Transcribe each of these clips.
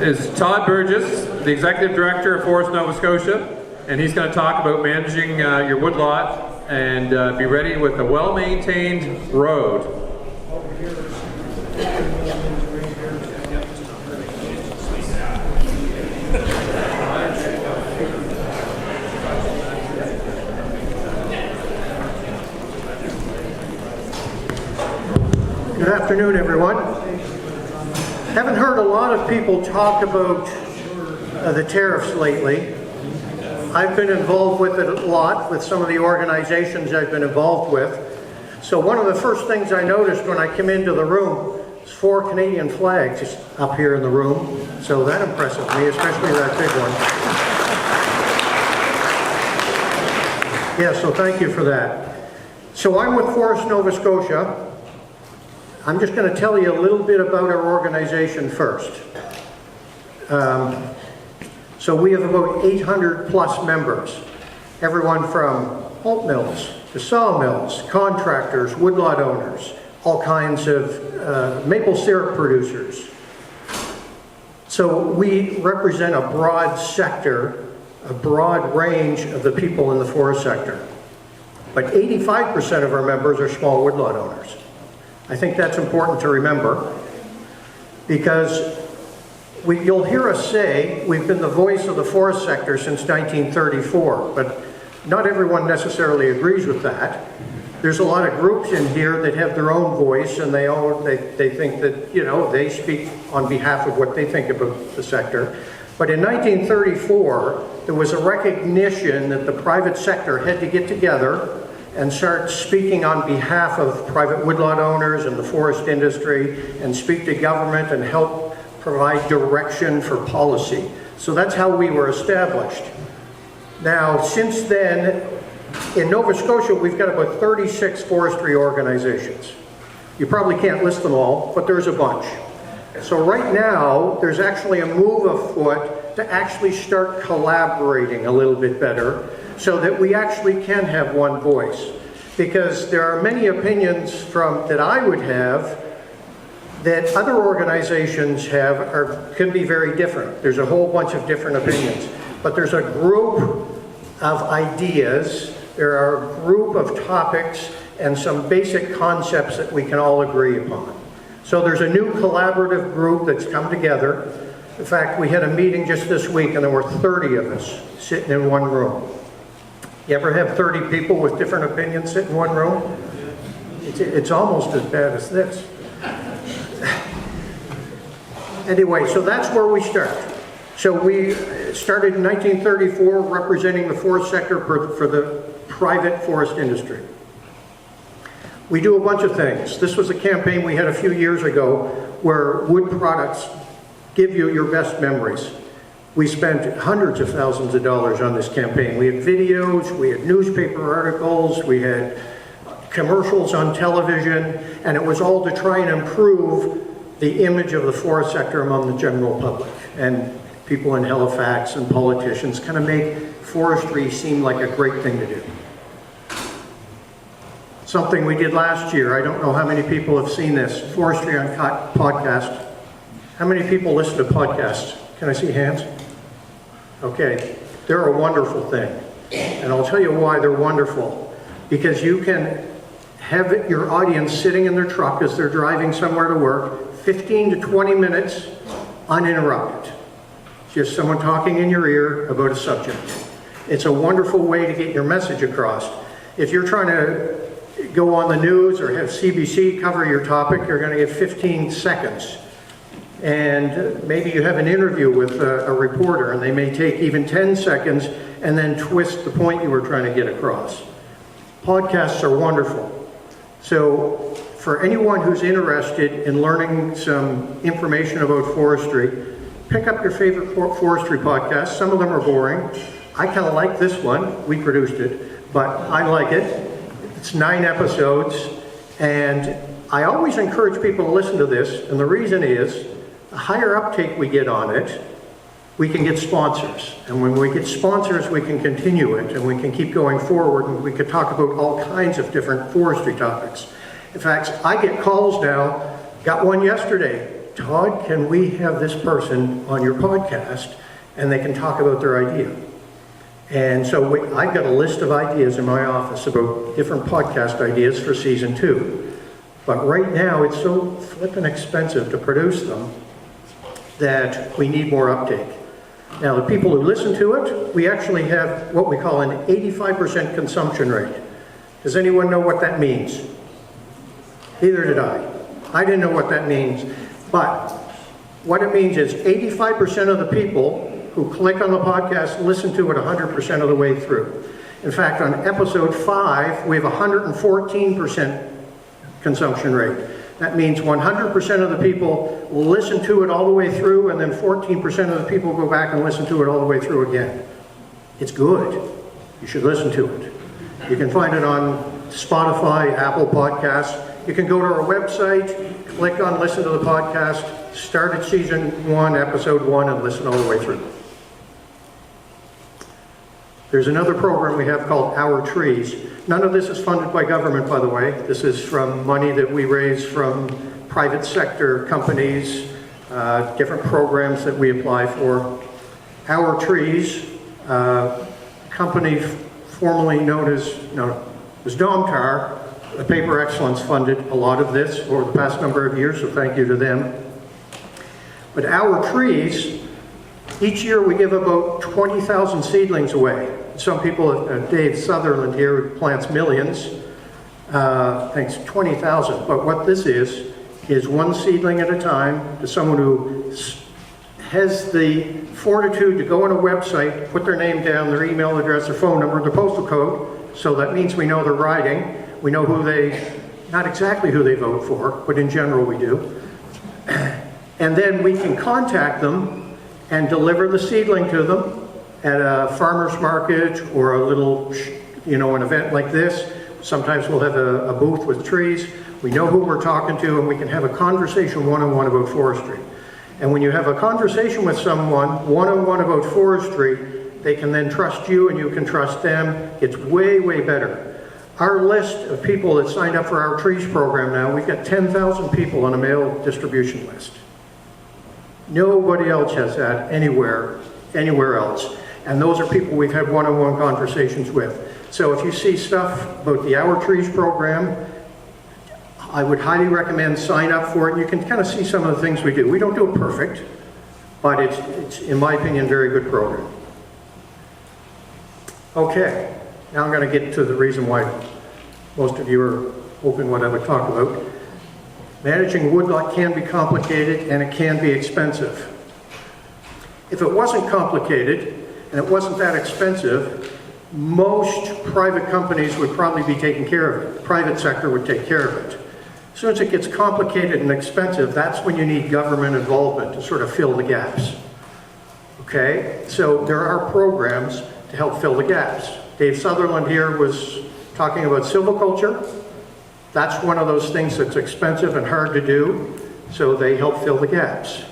is Todd Burgess, the Executive Director of Forest Nova Scotia, and he's going to talk about managing your woodlot and be ready with a well-maintained road. Good afternoon, everyone. Haven't heard a lot of people talk about the tariffs lately. I've been involved with it a lot with some of the organizations I've been involved with. So one of the first things I noticed when I came into the room is 4 Canadian flags up here in the room. So that impressed me, especially that big one. Yeah, so thank you for that. So I'm with Forest Nova Scotia. I'm just going to tell you a little bit about our organization first. So we have about 800 plus members, everyone from pulp mills to sawmills, contractors, woodlot owners, all kinds of maple syrup producers. So we represent a broad sector, a broad range of the people in the forest sector. But 85% of our members are small woodlot owners. I think that's important to remember because you'll hear us say we've been the voice of the forest sector since 1934, but not everyone necessarily agrees with that. There's a lot of groups in here that have their own voice and they think that, you know, they speak on behalf of what they think about the sector. But in 1934, there was a recognition that the private sector had to get together and start speaking on behalf of private woodlot owners and the forest industry and speak to government and help provide direction for policy. So that's how we were established. Now, since then, in Nova Scotia, we've got about 36 forestry organizations. You probably can't list them all, but there's a bunch. So right now, there's actually a move afoot to actually start collaborating a little bit better so that we actually can have one voice. Because there are many opinions that I would have that other organizations have can be very different. There's a whole bunch of different opinions. But there's a group of ideas, there are a group of topics, and some basic concepts that we can all agree upon. So there's a new collaborative group that's come together. In fact, we had a meeting just this week and there were 30 of us sitting in one room. You ever have 30 people with different opinions sit in one room? It's almost as bad as this. Anyway, so that's where we start. So we started in 1934 representing the forest sector for the private forest industry. We do a bunch of things. This was a campaign we had a few years ago where wood products give you your best memories. We spent hundreds of thousands of dollars on this campaign. We had videos, we had newspaper articles, we had commercials on television, and it was all to try and improve the image of the forest sector among the general public. And people in Halifax and politicians kind of make forestry seem like a great thing to do. Something we did last year, I don't know how many people have seen this, Forestry on podcast. How many people listen to podcasts? Can I see hands? Okay, they're a wonderful thing. And I'll tell you why they're wonderful. Because you can have your audience sitting in their truck as they're driving somewhere to work, 15 to 20 minutes uninterrupted. Just someone talking in your ear about a subject. It's a wonderful way to get your message across. If you're trying to go on the news or have CBC cover your topic, you're going to get 15 seconds. And maybe you have an interview with a reporter and they may take even 10 seconds and then twist the point you were trying to get across. Podcasts are wonderful. So for anyone who's interested in learning some information about forestry, pick up your favorite forestry podcast. Some of them are boring. I kind of like this one. We produced it, but I like it. It's 9 episodes, and I always encourage people to listen to this, and the reason is, the higher uptake we get on it, we can get sponsors. And when we get sponsors, we can continue it, and we can keep going forward, and we could talk about all kinds of different forestry topics. In fact, I get calls now, got one yesterday. Todd, can we have this person on your podcast and they can talk about their idea? And so I've got a list of ideas in my office about different podcast ideas for season 2. But right now it's so flippin' expensive to produce them that we need more uptake. Now the people who listen to it, we actually have what we call an 85% consumption rate. Does anyone know what that means? Neither did I. I didn't know what that means. But what it means is 85% of the people who click on the podcast listen to it 100% of the way through. In fact, on episode 5, we have 114% consumption rate. That means 100% of the people will listen to it all the way through, and then 14% of the people go back and listen to it all the way through again. It's good. You should listen to it. You can find it on Spotify, Apple Podcasts. You can go to our website, click on listen to the podcast, start at season 1, episode 1, and listen all the way through. There's another program we have called Our Trees. None of this is funded by government, by the way. This is from money that we raise from private sector companies, different programs that we apply for. Our Trees, company formerly known as, was Domtar. The Paper Excellence funded a lot of this over the past number of years, so thank you to them. But Our Trees, each year we give about 20,000 seedlings away. Some people, Dave Sutherland here, who plants millions, thinks 20,000. But what this is one seedling at a time to someone who has the fortitude to go on a website, put their name down, their email address, their phone number, their postal code. So that means we know they're riding. We know who they, not exactly who they vote for, but in general we do. And then we can contact them and deliver the seedling to them at a farmer's market or a little, an event like this. Sometimes we'll have a booth with trees. We know who we're talking to, and we can have a conversation one-on-one about forestry. And when you have a conversation with someone one-on-one about forestry, they can then trust you and you can trust them. It's way, way better. Our list of people that signed up for our Trees program now, we've got 10,000 people on a mail distribution list. Nobody else has that anywhere else. And those are people we've had one-on-one conversations with. So if you see stuff about the Our Trees program, I would highly recommend sign up for it. You can kind of see some of the things we do. We don't do it perfect, but it's in my opinion, a very good program. Okay, now I'm going to get to the reason why most of you are hoping what I would talk about. Managing woodlot can be complicated and it can be expensive. If it wasn't complicated and it wasn't that expensive, most private companies would probably be taking care of it. The private sector would take care of it. As soon as it gets complicated and expensive, that's when you need government involvement to sort of fill the gaps. Okay, so there are programs to help fill the gaps. Dave Sutherland here was talking about silviculture. That's one of those things that's expensive and hard to do, so they help fill the gaps.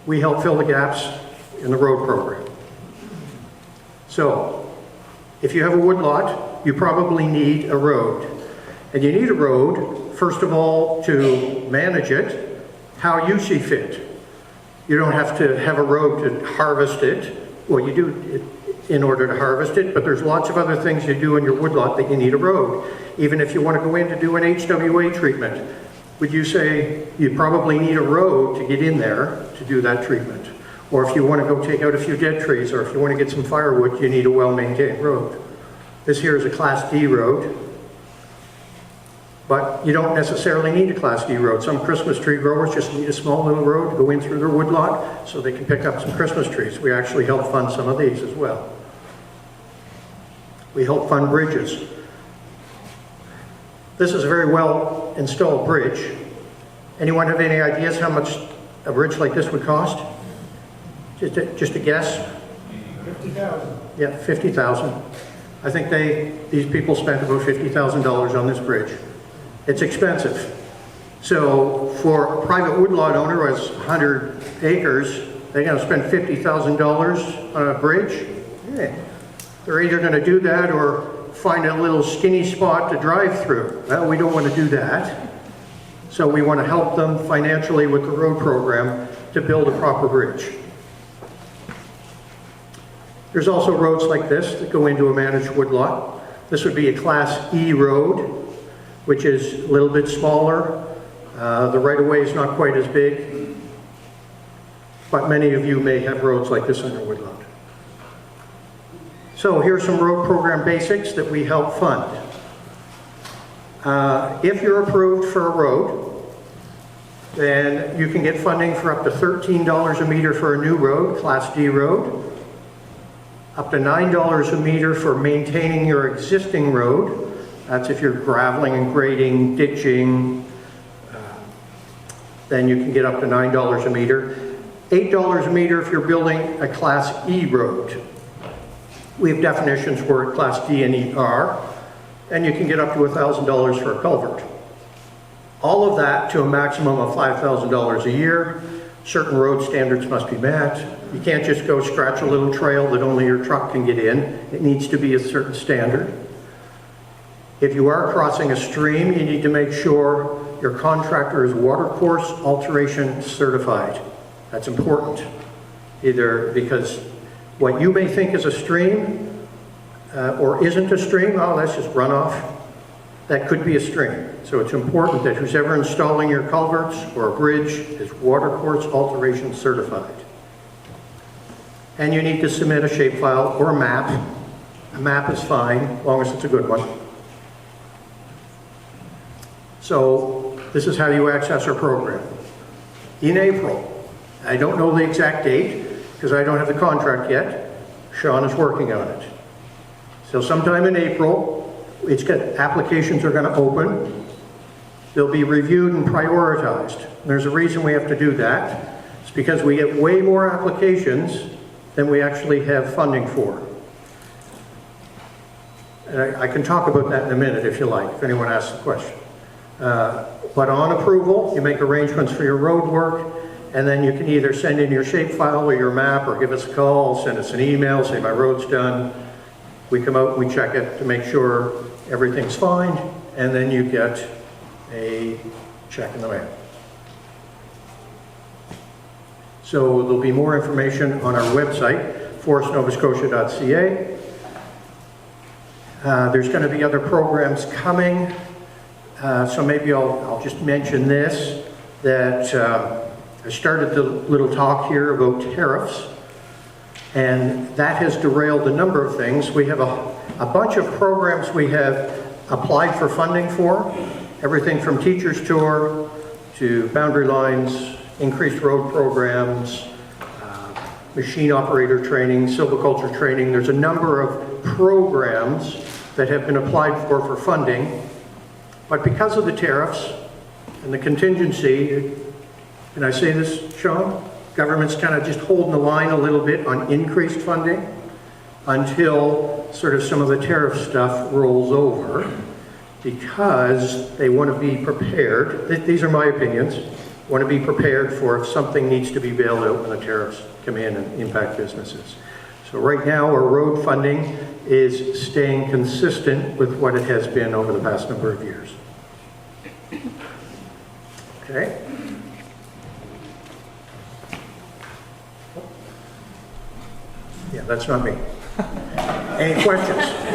We help fill the gaps in the road program. So, if you have a woodlot, you probably need a road. And you need a road, first of all, to manage it how you see fit. You don't have to have a road to harvest it. Well, you do in order to harvest it, but there's lots of other things you do in your woodlot that you need a road. Even if you want to go in to do an HWA treatment, would you say you probably need a road to get in there to do that treatment? Or if you want to go take out a few dead trees, or if you want to get some firewood, you need a well-maintained road. This here is a Class D road, but you don't necessarily need a Class D road. Some Christmas tree growers just need a small little road to go in through their woodlot so they can pick up some Christmas trees. We actually help fund some of these as well. We help fund bridges. This is a very well installed bridge. Anyone have any ideas how much a bridge like this would cost? Just a guess? 50,000. Yeah, 50,000. I think these people spent about $50,000 on this bridge. It's expensive. So for a private woodlot owner who has 100 acres, they're going to spend $50,000 on a bridge? Yeah. They're either going to do that or find a little skinny spot to drive through. Well, we don't want to do that. So we want to help them financially with the road program to build a proper bridge. There's also roads like this that go into a managed woodlot. This would be a Class E road, which is a little bit smaller. The right-of-way is not quite as big, but many of you may have roads like this in your woodlot. So here's some road program basics that we help fund. If you're approved for a road, then you can get funding for up to $13 a meter for a new road, Class D road, up to $9 a meter for maintaining your existing road. That's if you're graveling and grading, ditching, then you can get up to $9 a meter. $8 a meter if you're building a Class E road. We have definitions for Class D and E are, and you can get up to $1,000 for a culvert. All of that to a maximum of $5,000 a year. Certain road standards must be met. You can't just go scratch a little trail that only your truck can get in. It needs to be a certain standard. If you are crossing a stream, you need to make sure your contractor is watercourse alteration certified. That's important. Either because what you may think is a stream or isn't a stream, oh, that's just runoff. That could be a stream. So it's important that who's ever installing your culverts or a bridge is watercourse alteration certified. And you need to submit a shapefile or a map. A map is fine, as long as it's a good one. So this is how you access our program. In April, I don't know the exact date because I don't have the contract yet. Sean is working on it. So sometime in April, applications are going to open. They'll be reviewed and prioritized. There's a reason we have to do that. It's because we get way more applications than we actually have funding for. And I can talk about that in a minute if you like, if anyone asks a question. But on approval, you make arrangements for your road work, and then you can either send in your shapefile or your map, or give us a call, send us an email, say my road's done. We come out and we check it to make sure everything's fine, and then you get a check in the mail. So there'll be more information on our website, forestnovascotia.ca. There's going to be other programs coming, so maybe I'll just mention this, that I started the little talk here about tariffs, and that has derailed a number of things. We have a bunch of programs we have applied for funding for, everything from teachers tour to boundary lines, increased road programs, machine operator training, silviculture training. There's a number of programs that have been applied for funding, but because of the tariffs and the contingency, can I say this, Sean? Government's kind of just holding the line a little bit on increased funding until sort of some of the tariff stuff rolls over, because they want to be prepared. These are my opinions. Want to be prepared for if something needs to be bailed out when the tariffs come in and impact businesses. So right now our road funding is staying consistent with what it has been over the past number of years. Okay. Yeah, that's not me. Any questions?